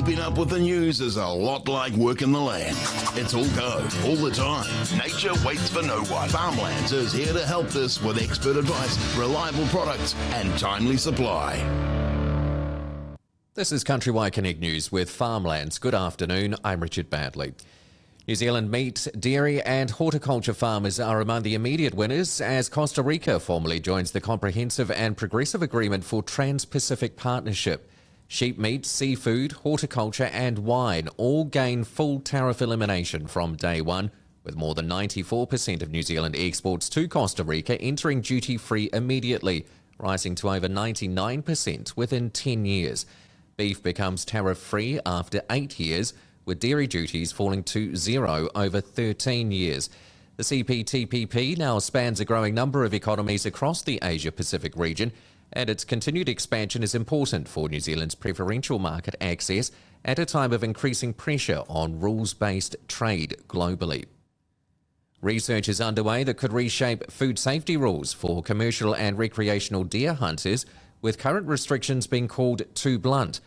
Keeping up with the news is a lot like working the land. It's all go, all the time. Nature waits for no one. Farmlands is here to help this with expert advice, reliable products, and timely supply. This is CountryWide CONNECT News with Farmlands. Good afternoon, I'm Richard Badley. New Zealand meat, dairy and horticulture farmers are among the immediate winners as Costa Rica formally joins the Comprehensive and Progressive Agreement for Trans-Pacific Partnership. Sheep meat, seafood, horticulture and wine all gain full tariff elimination from day one, with more than 94% of New Zealand exports to Costa Rica entering duty-free immediately, rising to over 99% within 10 years. Beef becomes tariff-free after 8 years, with dairy duties falling to zero over 13 years. The CPTPP now spans a growing number of economies across the Asia-Pacific region, and its continued expansion is important for New Zealand's preferential market access at a time of increasing pressure on rules-based trade globally. Research is underway that could reshape food safety rules for commercial and recreational deer hunters, with current restrictions being called too blunt.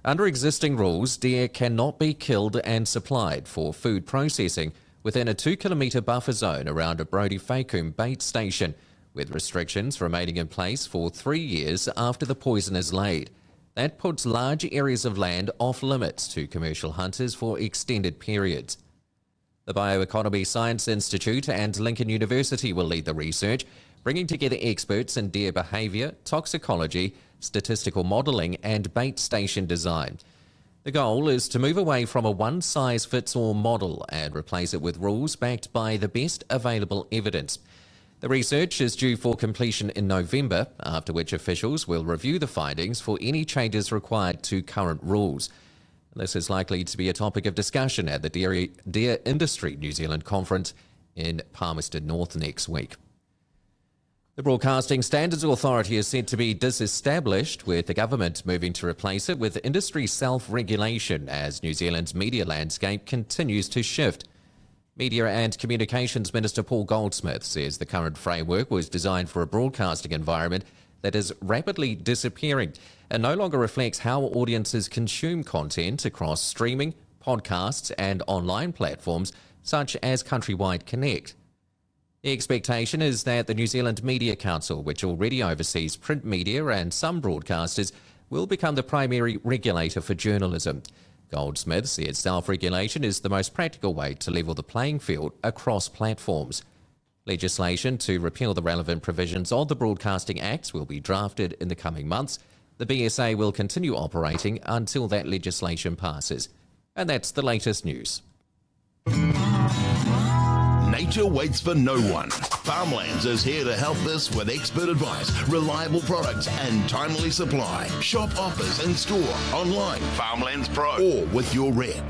Under existing rules, deer cannot be killed and supplied for food processing within a 2-kilometre buffer zone around a Brody Fakum bait station, with restrictions remaining in place for 3 years after the poison is laid. That puts large areas of land off limits to commercial hunters for extended periods. The Bioeconomy Science Institute and Lincoln University will lead the research, bringing together experts in deer behaviour, toxicology, statistical modelling and bait station design. The goal is to move away from a one-size-fits-all model and replace it with rules backed by the best available evidence. The research is due for completion in November, after which officials will review the findings for any changes required to current rules. This is likely to be a topic of discussion at the Deer Industry New Zealand Conference in Palmerston North next week. The Broadcasting Standards Authority is said to be disestablished, with the government moving to replace it with industry self-regulation as New Zealand's media landscape continues to shift. Media and Communications Minister Paul Goldsmith says the current framework was designed for a broadcasting environment that is rapidly disappearing and no longer reflects how audiences consume content across streaming, podcasts and online platforms such as CountryWide CONNECT. The expectation is that the New Zealand Media Council, which already oversees print media and some broadcasters, will become the primary regulator for journalism. Goldsmith says self-regulation is the most practical way to level the playing field across platforms. Legislation to repeal the relevant provisions of the Broadcasting Acts will be drafted in the coming months. The BSA will continue operating until that legislation passes. And that's the latest news. Nature waits for no one. Farmlands is here to help this with expert advice, reliable products and timely supply. Shop offers in store, online, Farmlands Pro, or with your rep.